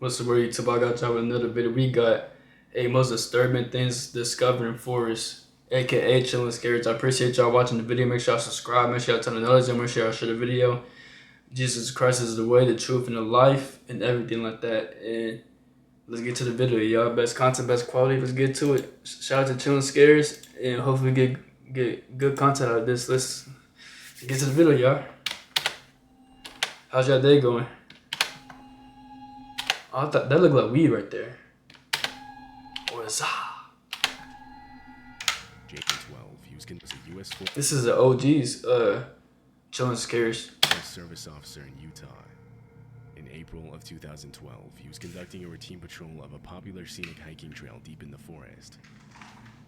What's the word, YouTube? I got y'all with another video. We got a most disturbing things discovered in forest, aka chilling scares. I appreciate y'all watching the video. Make sure y'all subscribe. Make sure y'all turn on the notifications. Make sure y'all share the video. Jesus Christ is the way, the truth, and the life, and everything like that. And let's get to the video, y'all. Best content, best quality. Let's get to it. Shout out to Chilling Scares, and hopefully get good content out of this. Let's get to the video, y'all. How's y'all day going? Oh, I thought that looked like weed right there. What is that? This is the OG's Chilling Scares. Service officer in Utah. In April of 2012, he was conducting a routine patrol of a popular scenic hiking trail deep in the forest.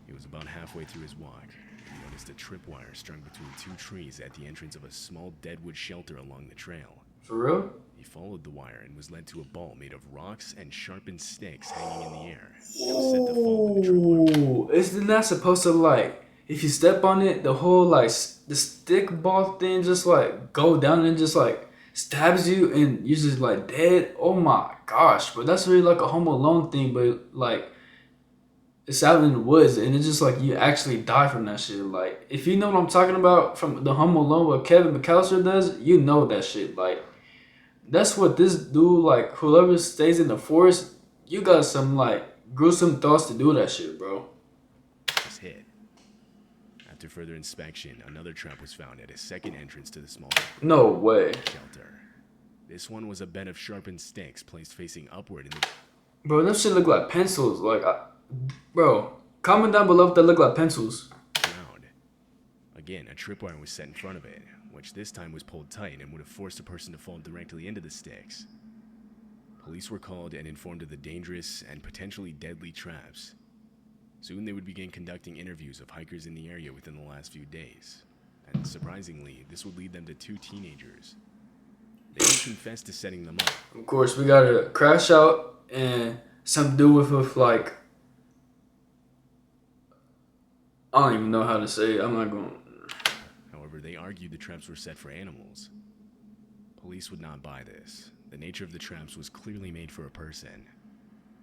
He was about halfway through his walk when he noticed a tripwire strung between two trees at the entrance of a small deadwood shelter along the trail. For real? He followed the wire and was led to a ball made of rocks and sharpened sticks hanging in the air. It was set to fall when the tripwire. Isn't that supposed to, like, if you step on it, the whole, like, the stick ball thing just, like, go down and just, like, stabs you and you're just, like, dead? Oh my gosh, but that's really like a Home Alone thing, but, like, it's out in the woods and it's just, like, you actually die from that shit. Like, if you know what I'm talking about from the Home Alone, what Kevin McAllister does, you know that shit. Like, that's what this dude, like, whoever stays in the forest, you got some, like, gruesome thoughts to do that shit, bro. Was hit. After further inspection, another trap was found at a second entrance to the small No way. shelter. This one was a bed of sharpened sticks placed facing upward in the Bro, that shit look like pencils. Like, bro, comment down below if that look like pencils. ground. Again, a tripwire was set in front of it, which this time was pulled tight and would have forced a person to fall directly into the sticks. Police were called and informed of the dangerous and potentially deadly traps. Soon they would begin conducting interviews of hikers in the area within the last few days. And surprisingly, this would lead them to two teenagers. They would confess to setting them up. Of course, we got a crash out and something to do with like, I don't even know how to say it. I'm not going. However, they argued the traps were set for animals. Police would not buy this. The nature of the traps was clearly made for a person.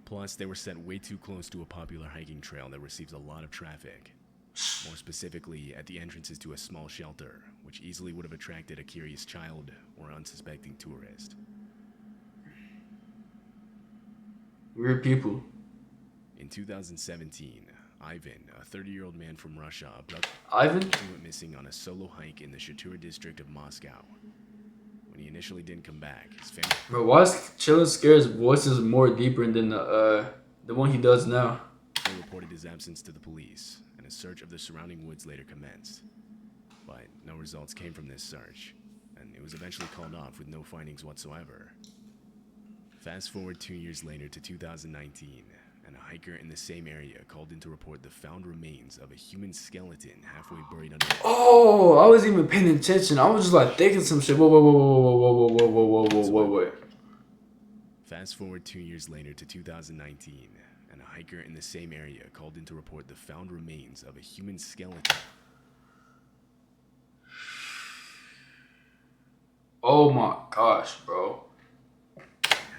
Plus, they were set way too close to a popular hiking trail that receives a lot of traffic. More specifically, at the entrances to a small shelter, which easily would have attracted a curious child or unsuspecting tourist. Weird people. In 2017, Ivan, a 30-year-old man from Russia, Ivan? went missing on a solo hike in the Shatura district of Moscow. When he initially didn't come back, his family... Bro, why is Chilling Scares voices more deeper than the one he does now? reported his absence to the police, and a search of the surrounding woods later commenced. But no results came from this search, and it was eventually called off with no findings whatsoever. Fast forward 2 years later to 2019, and a hiker in the same area called in to report the found remains of a human skeleton halfway buried under... Oh, I wasn't even paying attention. I was just like thinking some shit. Whoa. Fast forward 2 years later to 2019, and a hiker in the same area called in to report the found remains of a human skeleton. Oh my gosh, bro.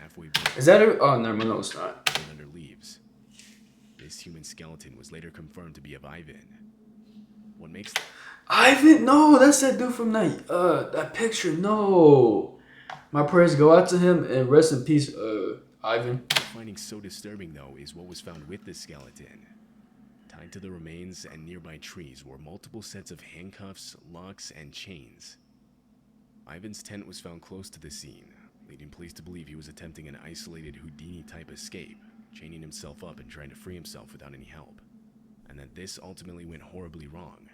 Halfway buried... Is that a... Oh, never mind. No, it's not. Under leaves. This human skeleton was later confirmed to be of Ivan. What makes... Ivan? No, that's that dude from that picture. No. My prayers go out to him and rest in peace, Ivan. What I'm finding so disturbing, though, is what was found with the skeleton. Tied to the remains and nearby trees were multiple sets of handcuffs, locks, and chains. Ivan's tent was found close to the scene, leading police to believe he was attempting an isolated Houdini-type escape, chaining himself up and trying to free himself without any help, and that this ultimately went horribly wrong.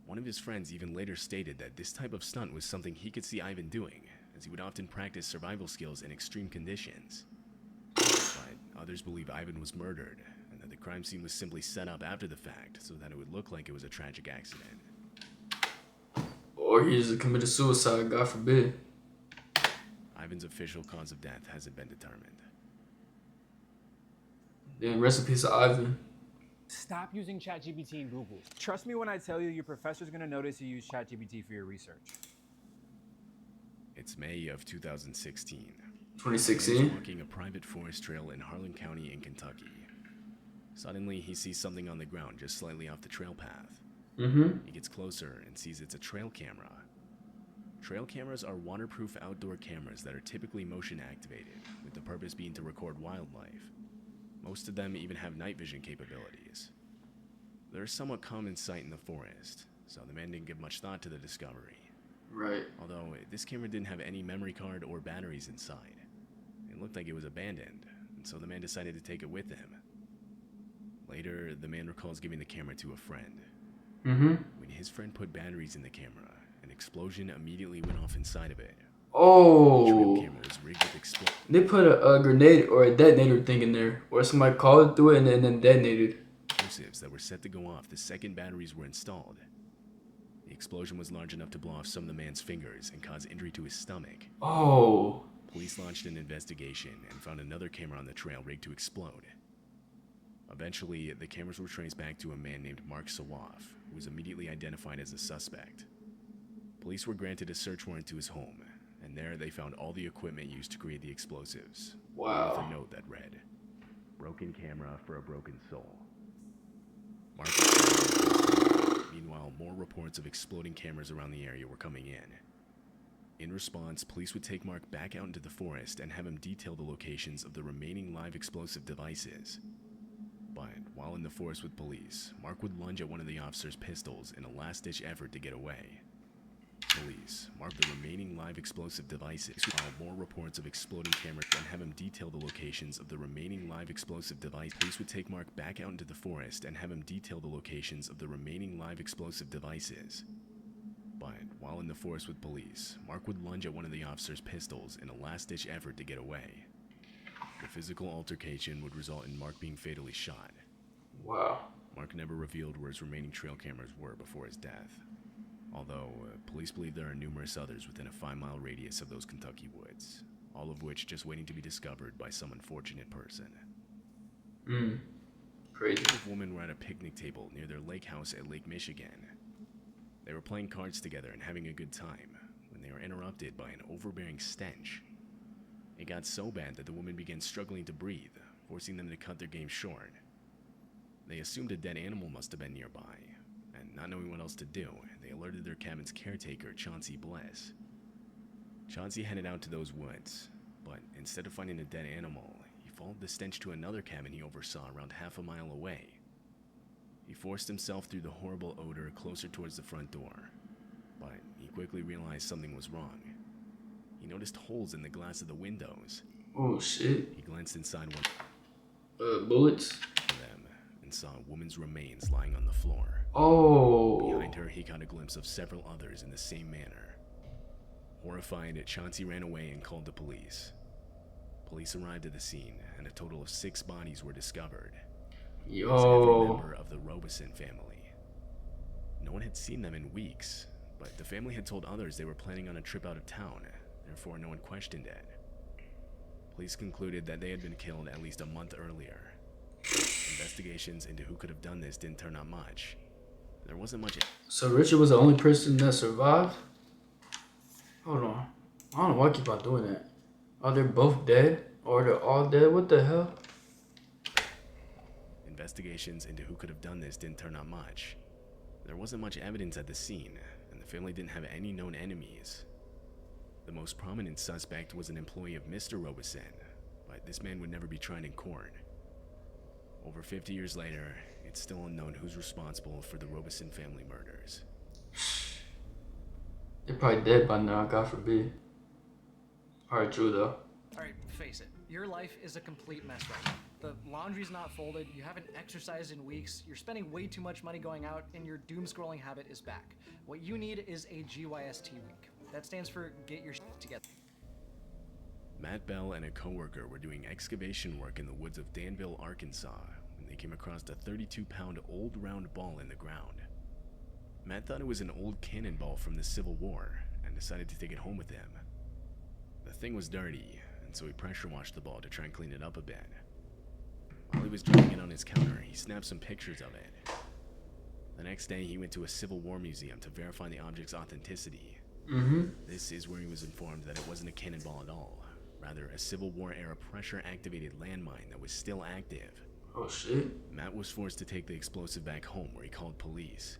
One of his friends even later stated that this type of stunt was something he could see Ivan doing, as he would often practice survival skills in extreme conditions. But others believe Ivan was murdered, and that the crime scene was simply set up after the fact so that it would look like it was a tragic accident. Or he just committed suicide, God forbid. Ivan's official cause of death hasn't been determined. Then rest in peace of Ivan. Stop using ChatGPT and Google. Trust me when I tell you your professor's gonna notice you use ChatGPT for your research. It's May of 2016. He was 2016. walking a private forest trail in Harlan County in Kentucky. Suddenly, he sees something on the ground just slightly off the trail path. Mm-hmm. He gets closer and sees it's a trail camera. Trail cameras are waterproof outdoor cameras that are typically motion activated, with the purpose being to record wildlife. Most of them even have night vision capabilities. They're a somewhat common sight in the forest, so the man didn't give much thought to the discovery. Right. Although, this camera didn't have any memory card or batteries inside. It looked like it was abandoned, and so the man decided to take it with him. Later, the man recalls giving the camera to a friend. Mm-hmm. When his friend put batteries in the camera, an explosion immediately went off inside of it. The trail Oh. camera was rigged with explosives. They put a grenade or a detonator thing in there, or somebody called through it and then detonated. That were set to go off the second batteries were installed. The explosion was large enough to blow off some of the man's fingers and cause injury to his stomach. Oh. Police launched an investigation and found another camera on the trail rigged to explode. Eventually, the cameras were traced back to a man named Mark Sawaf, who was immediately identified as a suspect. Police were granted a search warrant to his home, and there they found all the equipment used to create the explosives. Wow. With a note that read, "Broken camera for a broken soul." Meanwhile, more reports of exploding cameras around the area were coming in. In response, police would take Mark back out into the forest and have him detail the locations of the remaining live explosive devices. But while in the forest with police, Mark would lunge at one of the officers' pistols in a last-ditch effort to get away. Police marked the remaining live explosive devices, while more reports of exploding cameras and have him detail the locations of the remaining live explosive devices. Police would take Mark back out into the forest and have him detail the locations of the remaining live explosive devices. But while in the forest with police, Mark would lunge at one of the officers' pistols in a last-ditch effort to get away. The physical altercation would result in Mark being fatally shot. Wow. Mark never revealed where his remaining trail cameras were before his death. Although, police believe there are numerous others within a 5-mile radius of those Kentucky woods, all of which just waiting to be discovered by some unfortunate person. Crazy. A group of women were at a picnic table near their lake house at Lake Michigan. They were playing cards together and having a good time when they were interrupted by an overbearing stench. It got so bad that the women began struggling to breathe, forcing them to cut their game short. They assumed a dead animal must have been nearby, and not knowing what else to do, they alerted their cabin's caretaker, Chauncey Bliss. Chauncey headed out to those woods, but instead of finding a dead animal, he followed the stench to another cabin he oversaw around half a mile away. He forced himself through the horrible odor closer towards the front door, but he quickly realized something was wrong. He noticed holes in the glass of the windows. Oh shit. He glanced inside one Bullets. of them and saw a woman's remains lying on the floor. Oh. Behind her, he caught a glimpse of several others in the same manner. Horrified, Chauncey ran away and called the police. Police arrived at the scene, and a total of 6 bodies were discovered. As every member of the Robeson family. No one had seen them in weeks, but the family had told others they were planning on a trip out of town, therefore no one questioned it. Police concluded that they had been killed at least a month earlier. Investigations into who could have done this didn't turn out much. There wasn't much. So Richard was the only person that survived? Hold on. I don't know why I keep on doing that. Are they both dead? Or they're all dead? What the hell? Investigations into who could have done this didn't turn out much. There wasn't much evidence at the scene, and the family didn't have any known enemies. The most prominent suspect was an employee of Mr. Robeson, but this man would never be tried in court. Over 50 years later, it's still unknown who's responsible for the Robeson family murders. They're probably dead by now, God forbid. Alright, true though. Alright, face it. Your life is a complete mess right now. The laundry's not folded, you haven't exercised in weeks, you're spending way too much money going out, and your doom scrolling habit is back. What you need is a GYST week. That stands for Get Your Shit Together. Matt Bell and a coworker were doing excavation work in the woods of Danville, Arkansas, when they came across a 32-pound old round ball in the ground. Matt thought it was an old cannonball from the Civil War and decided to take it home with him. The thing was dirty, and so he pressure washed the ball to try and clean it up a bit. While he was drying it on his counter, he snapped some pictures of it. The next day, he went to a Civil War museum to verify the object's authenticity. This is where he was informed that it wasn't a cannonball at all, Rather, a Civil War-era pressure-activated landmine that was still active. Oh shit. Matt was forced to take the explosive back home where he called police.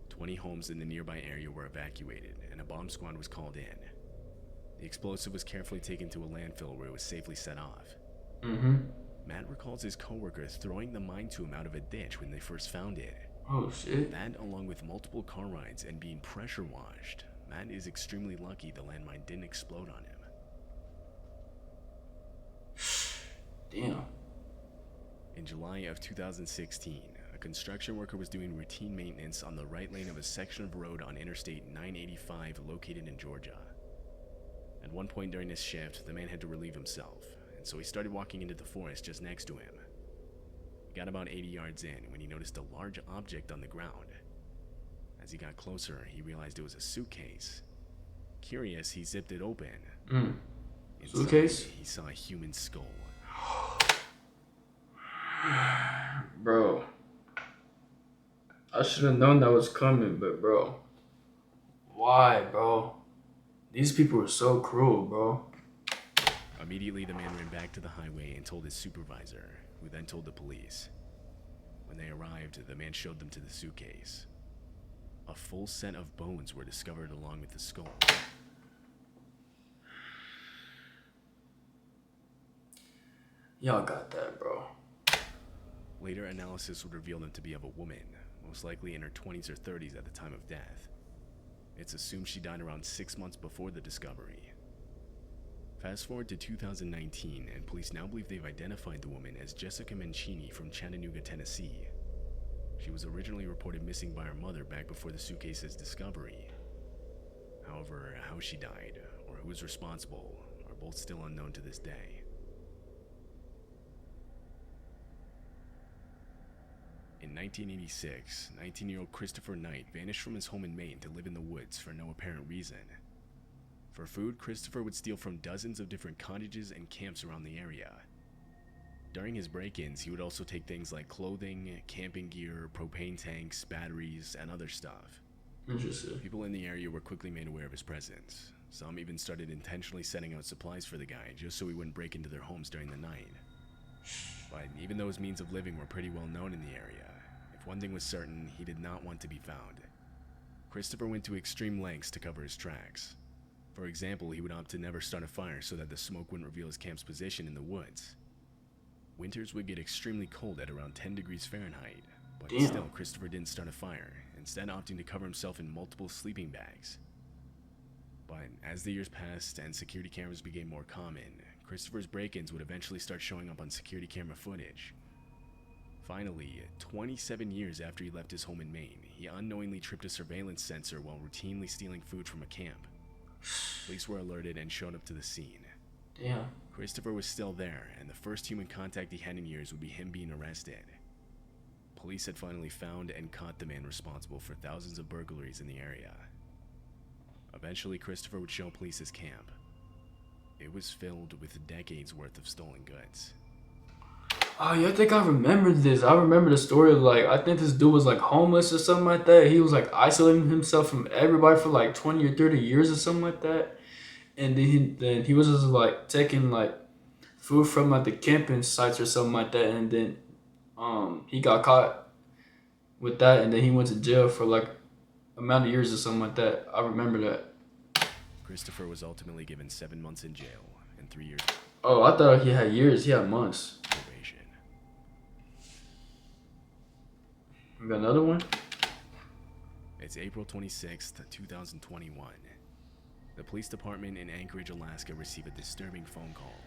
20 homes in the nearby area were evacuated, and a bomb squad was called in. The explosive was carefully taken to a landfill where it was safely set off. Matt recalls his coworkers throwing the mine to him out of a ditch when they first found it. Oh shit. That, along with multiple car rides and being pressure washed, Matt is extremely lucky the landmine didn't explode on him. Damn. In July of 2016, a construction worker was doing routine maintenance on the right lane of a section of road on Interstate 985 located in Georgia. At one point during his shift, the man had to relieve himself, and so he started walking into the forest just next to him. He got about 80 yards in when he noticed a large object on the ground. As he got closer, he realized it was a suitcase. Curious, he zipped it open. Inside, Suitcase? he saw a human skull. Bro. I should have known that was coming, but bro. Why, bro? These people are so cruel, bro. Immediately, the man ran back to the highway and told his supervisor, who then told the police. When they arrived, the man showed them to the suitcase. A full set of bones were discovered along with the skull. Y'all got that, bro. Later analysis would reveal them to be of a woman, most likely in her 20s or 30s at the time of death. It's assumed she died around 6 months before the discovery. Fast forward to 2019, and police now believe they've identified the woman as Jessica Mancini from Chattanooga, Tennessee. She was originally reported missing by her mother back before the suitcase's discovery. However, how she died, or who was responsible, are both still unknown to this day. In 1986, 19-year-old Christopher Knight vanished from his home in Maine to live in the woods for no apparent reason. For food, Christopher would steal from dozens of different cottages and camps around the area. During his break-ins, he would also take things like clothing, camping gear, propane tanks, batteries, and other stuff. Interesting. People in the area were quickly made aware of his presence. Some even started intentionally setting out supplies for the guy just so he wouldn't break into their homes during the night. But even though his means of living were pretty well known in the area, if one thing was certain, he did not want to be found. Christopher went to extreme lengths to cover his tracks. For example, he would opt to never start a fire so that the smoke wouldn't reveal his camp's position in the woods. Winters would get extremely cold at around 10 degrees Fahrenheit, but Damn. still Christopher didn't start a fire, instead opting to cover himself in multiple sleeping bags. But as the years passed and security cameras became more common, Christopher's break-ins would eventually start showing up on security camera footage. Finally, 27 years after he left his home in Maine, he unknowingly tripped a surveillance sensor while routinely stealing food from a camp. Police were alerted and showed up to the scene. Damn. Christopher was still there, and the first human contact he had in years would be him being arrested. Police had finally found and caught the man responsible for thousands of burglaries in the area. Eventually, Christopher would show police his camp. It was filled with decades worth of stolen goods. Oh, yeah, I think I remember this. I remember the story of, like, I think this dude was, like, homeless or something like that. He was, like, isolating himself from everybody for, like, 20 or 30 years or something like that. And then he was just, like, taking, like, food from, like, the camping sites or something like that. And then he got caught with that. And then he went to jail for, like, amount of years or something like that. I remember that. Christopher was ultimately given 7 months in jail and 3 years Oh, I thought he had years. He had months. probation. We got another one? It's April 26th, 2021. The police department in Anchorage, Alaska received a disturbing phone call.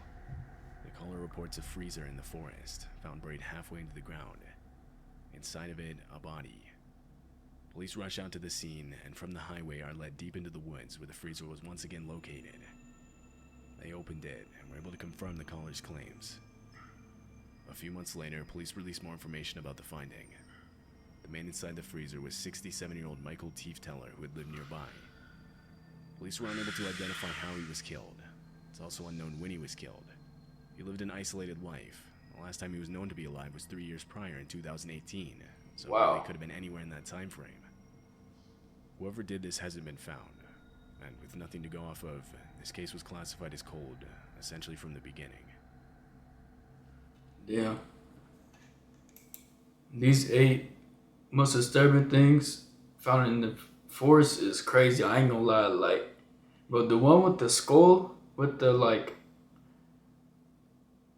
The caller reports a freezer in the forest, found buried halfway into the ground. Inside of it, a body. Police rush out to the scene, and from the highway are led deep into the woods where the freezer was once again located. They opened it and were able to confirm the caller's claims. A few months later, police released more information about the finding. The man inside the freezer was 67-year-old Michael Tiefteller, who had lived nearby. Police were unable to identify how he was killed. It's also unknown when he was killed. He lived an isolated life. The last time he was known to be alive was 3 years prior in 2018, so Wow. it really could have been anywhere in that time frame. Whoever did this hasn't been found, and with nothing to go off of, This case was classified as cold, essentially from the beginning. Yeah. These 8 most disturbing things found in the forest is crazy. I ain't gonna lie. Like, but the one with the skull, with the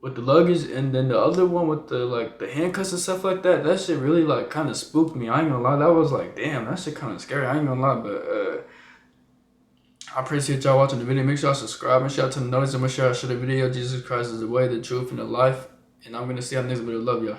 with the luggage, and then the other one with the handcuffs and stuff like that. That shit really like kind of spooked me. I ain't gonna lie. That was like, damn, that shit kind of scary. I ain't gonna lie, but I appreciate y'all watching the video. Make sure y'all subscribe. Make sure y'all turn the notice and make sure y'all share the video. Jesus Christ is the way, the truth, and the life. And I'm gonna see y'all next video. Love y'all.